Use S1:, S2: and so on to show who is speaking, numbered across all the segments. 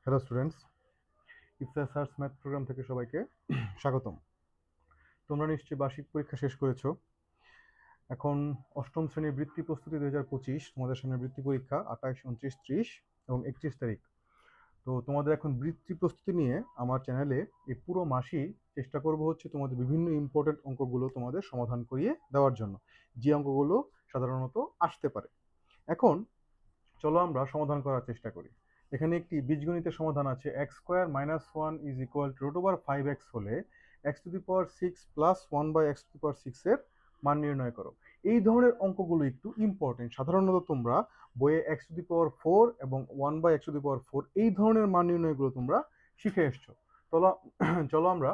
S1: Hello students, ইফতা search math programme থেকে সবাইকে স্বাগতম। তোমরা নিশ্চয়ই বার্ষিক পরীক্ষা শেষ করেছো। এখন অষ্টম শ্রেণীর বৃত্তি প্রস্তুতি 2025 তোমাদের সামনে বৃত্তি পরীক্ষা 28, 29, 30 এবং 31 তারিখ। তো তোমাদের এখন বৃত্তি প্রস্তুতি নিয়ে আমার চ্যানেলে এই পুরো মাসই চেষ্টা করব হচ্ছে তোমাদের বিভিন্ন ইম্পর্টেন্ট অঙ্কগুলো তোমাদের সমাধান করিয়ে দেওয়ার জন্য, যে অঙ্কগুলো সাধারণত আসতে পারে। এখন চলো আমরা সমাধান করার চেষ্টা করি। এখানে একটি বীজগণিতের সমাধান আছে। X square minus one is equal to root over 5x হলে x to the power 6 plus 1/x⁴ এর মান নির্ণয় করো। এই ধরনের অঙ্কগুলো একটু ইম্পর্টেন্ট। সাধারণত তোমরা বইয়ে x⁴ এবং 1/x⁴ এই ধরনের মান নির্ণয়গুলো তোমরা শিখে এসছো। চলো চলো আমরা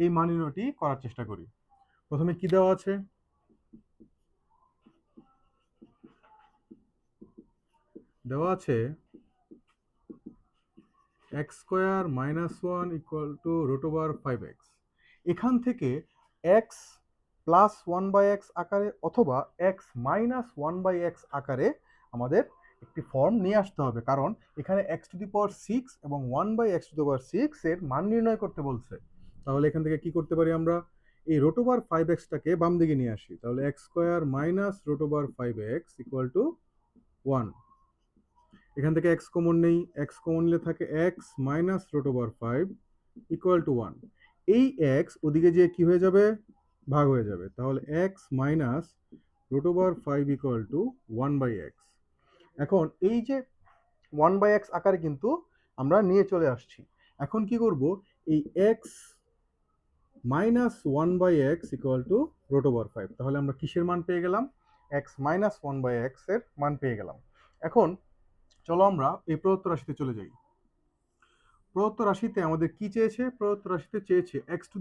S1: এই মান নির্ণয়টি করার চেষ্টা করি। প্রথমে কি দেওয়া আছে? দেওয়া আছে x square minus one equal to root over 5x। এখান থেকে এক্স প্লাস 1/x আকারে অথবা এক্স মাইনাস 1/x আকারে আমাদের একটি ফর্ম নিয়ে আসতে হবে, কারণ এখানে x⁴ এবং 1/x⁴ এর মান নির্ণয় করতে বলছে। তাহলে এখান থেকে কি করতে পারি আমরা? এই রুট ওভার 5x-টাকে বাম দিকে নিয়ে আসি। তাহলে x square minus root over 5x equal to 1। এখান থেকে এক্স কমন নেই, এক্স কমন নিলে থাকে x minus root over 5 equal to 1। এই এক্স ওদিকে যে কি হয়ে যাবে? ভাগ হয়ে যাবে। তাহলে x minus root over 5 equal to 1/x। এখন এই যে 1/x আকারে কিন্তু আমরা নিয়ে চলে আসছি। এখন কি করব? এই x minus 1/x equal to root over 5। তাহলে আমরা কিসের মান পেয়ে গেলাম? এক্স মাইনাস 1/x এর মান পেয়ে গেলাম। এখন চলো আমরা এই প্রদত্ত রাশিতে চলে যাই। প্রদত্ত রাশিতে আমাদের কি চেয়েছে? প্রদত্ত রাশিতে চেয়েছে x⁴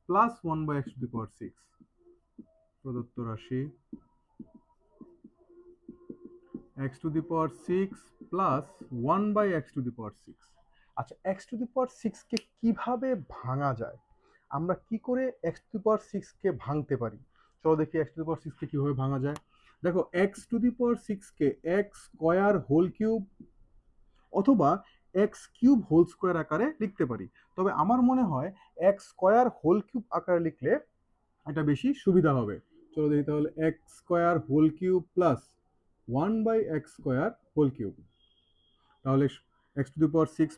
S1: প্লাস 1/x⁴। প্রদত্ত রাশি x⁴ প্লাস 1/x⁴। আচ্ছা, x⁴ কে কিভাবে ভাঙা যায়? আমরা কি করে x⁴ কে ভাঙতে পারি? চলো দেখি x⁴ কে কিভাবে ভাঙা যায়। দেখো, x⁴ কে এক্স স্কয়ার হোল কিউব অথবা x³ হোল স্কোয়ার আকারে লিখতে পারি। তবে আমার মনে হয় x² হোল কিউব আকারে লিখলে এটা বেশি সুবিধা হবে। চলো দেখি তাহলে x² whole cube plus 1/x² whole cube. তাহলে x⁴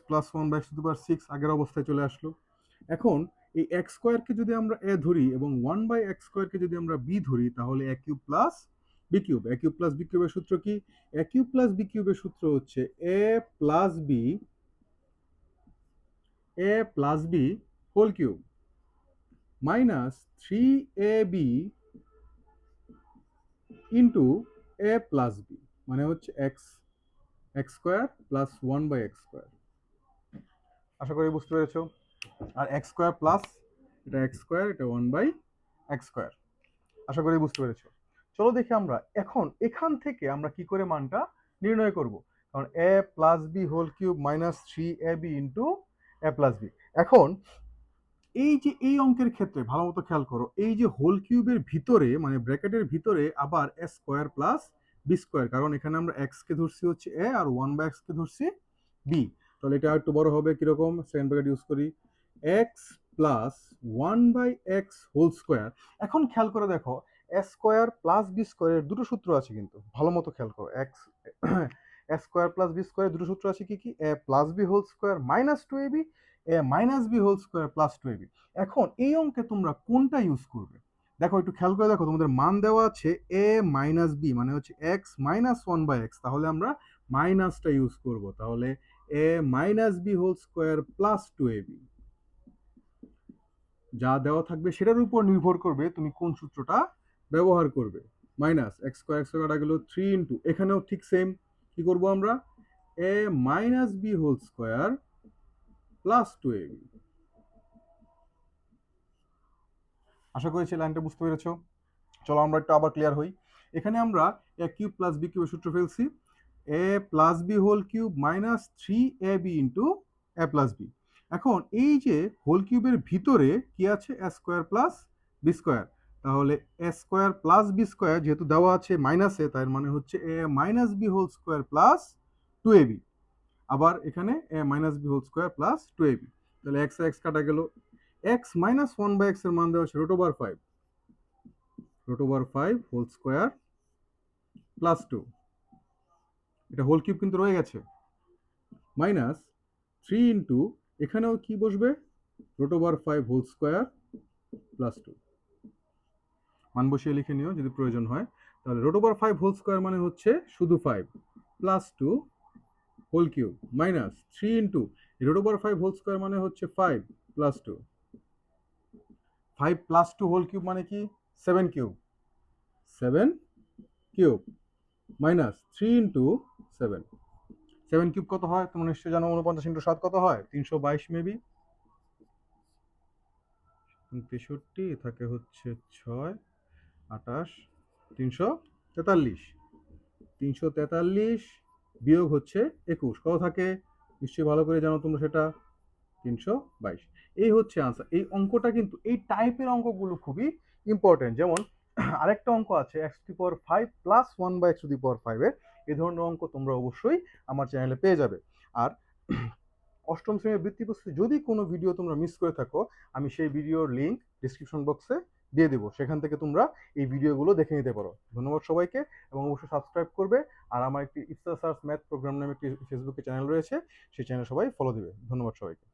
S1: প্লাস 1/x⁴ আগের অবস্থায় চলে আসলো। এখন এই x² কে যদি আমরা a ধরি এবং 1/x² কে যদি আমরা b ধরি, তাহলে a³ plus b³ a³ plus b³ এর সূত্র কি? a³ প্লাস b³ এর সূত্র হচ্ছে a plus b whole cube minus 3ab into a plus b, মানে হচ্ছে x² প্লাস 1/x²। আশা করি বুঝতে পেরেছো। আর x² প্লাস x², এটা 1/x²। আশা করি বুঝতে পেরেছো। চলো দেখি আমরা এখন এখান থেকে আমরা কি করে মানটা নির্ণয় করব। কারণ a plus b whole cube minus 3ab into a plus b। এখন এই যে এই অঙ্কের ক্ষেত্রে ভালো মতো খেয়াল করো, এই যে হোল কিউবের ভিতরে মানে ব্র্যাকেটের ভিতরে আবার a square plus b square, কারণ এখানে আমরা x কে ধরছি হচ্ছে a আর 1/x কে ধরছি b। তাহলে এটা একটু বড় হবে কিরকম? সেকেন্ড ব্র্যাকেট ইউজ করি, x plus 1/x whole square. এখন খেয়াল করে দেখো, a স্কোয়ার প্লাস b স্কোয়ারের দুটো সূত্র আছে, কিন্তু ভালো মতো খেয়াল করো। a স্কোয়ার প্লাস b স্কোয়ারের দুটো সূত্র আছে কি কি? a plus b whole square minus 2ab, a minus b whole square plus 2ab। এখন এই অঙ্কে তোমরা কোনটা ইউজ করবে? দেখো একটু খেয়াল করে দেখো, তোমাদের মান দেওয়া আছে a মাইনাস b, মানে হচ্ছে x মাইনাস 1/x। তাহলে আমরা মাইনাসটা ইউজ করব। তাহলে a minus b whole square plus 2ab। যা দেওয়া থাকবে সেটার উপর নির্ভর করবে তুমি কোন সূত্রটা ব্যবহার করবে। মাইনাস এক্স স্কোয়ার কাটা গেল 3 ইন্টু, এখানেও ঠিক সেম। কি করব আমরা? a minus b whole square plus 2ab। আশা করছি লাইনটা বুঝতে পেরেছো। চলো আমরা একটু আবার ক্লিয়ার হই। এখানে আমরা a কিউব প্লাস b কিউবের সূত্র ফেলছি, a plus b whole cube minus 3ab into a plus b। এখন এই যে হোল কিউবের ভিতরে কি আছে? a square plus b square. তাহলে a square plus b square যেহেতু দেওয়া আছে মাইনাসে, তার মানে হচ্ছে a minus b whole square plus 2ab। আবার এখানে a minus B whole square plus 2ab। তাহলে এক্স এক্স কাটা গেল, এক্স মাইনাস 1/x এর মান দেওয়া হচ্ছে √5 হোল স্কোয়ার প্লাস 2, এটা হোল কিউব কিন্তু রয়ে গেছে, মাইনাস 3 ইন্টু এখানেও কি বসবে √5 হোল স্কোয়ার প্লাস 2, মান বসিয়ে লিখে নিও যদি প্রয়োজন হয়। তাহলে √5 হোল স্কোয়ার মানে হচ্ছে শুধু 5 plus 2 whole cube minus 3 into √5 whole square মানে হচ্ছে 5 প্লাস 2, 5 প্লাস 2 হোল কিউব মানে কি 7 cube, 7 cube minus 3 into 7, 7 cube কত হয় তোমরা নিশ্চয়ই জানো, 49 ইন্টু 7 কত হয় 322 মেবি, 63 থাকে হচ্ছে 6 28 343, 343 বিয়োগ হচ্ছে 21 কত থাকে নিশ্চয়ই ভালো করে জানো তোমরা সেটা 322। এই হচ্ছে আনসার। এই অঙ্কটা কিন্তু এই টাইপের অঙ্কগুলো খুবই ইম্পর্টেন্ট। যেমন আরেকটা অঙ্ক আছে x⁵ প্লাস 1/x⁵ এর, এই ধরনের অঙ্ক তোমরা অবশ্যই আমার চ্যানেলে পেয়ে যাবে। আর অষ্টম শ্রেণীর বৃত্তি প্রস্তুতি যদি কোনো ভিডিও তোমরা মিস করে থাকো, আমি সেই ভিডিওর লিঙ্ক ডিসক্রিপশন বক্সে দিয়ে দেবো, সেখান থেকে তোমরা এই ভিডিওগুলো দেখে নিতে পারো। ধন্যবাদ সবাইকে, এবং অবশ্যই সাবস্ক্রাইব করবে। আর আমার একটি ইফতা সার্চ ম্যাথ প্রোগ্রাম নামে একটি ফেসবুকে চ্যানেল রয়েছে, সেই চ্যানেল সবাই ফলো দিবে। ধন্যবাদ সবাইকে।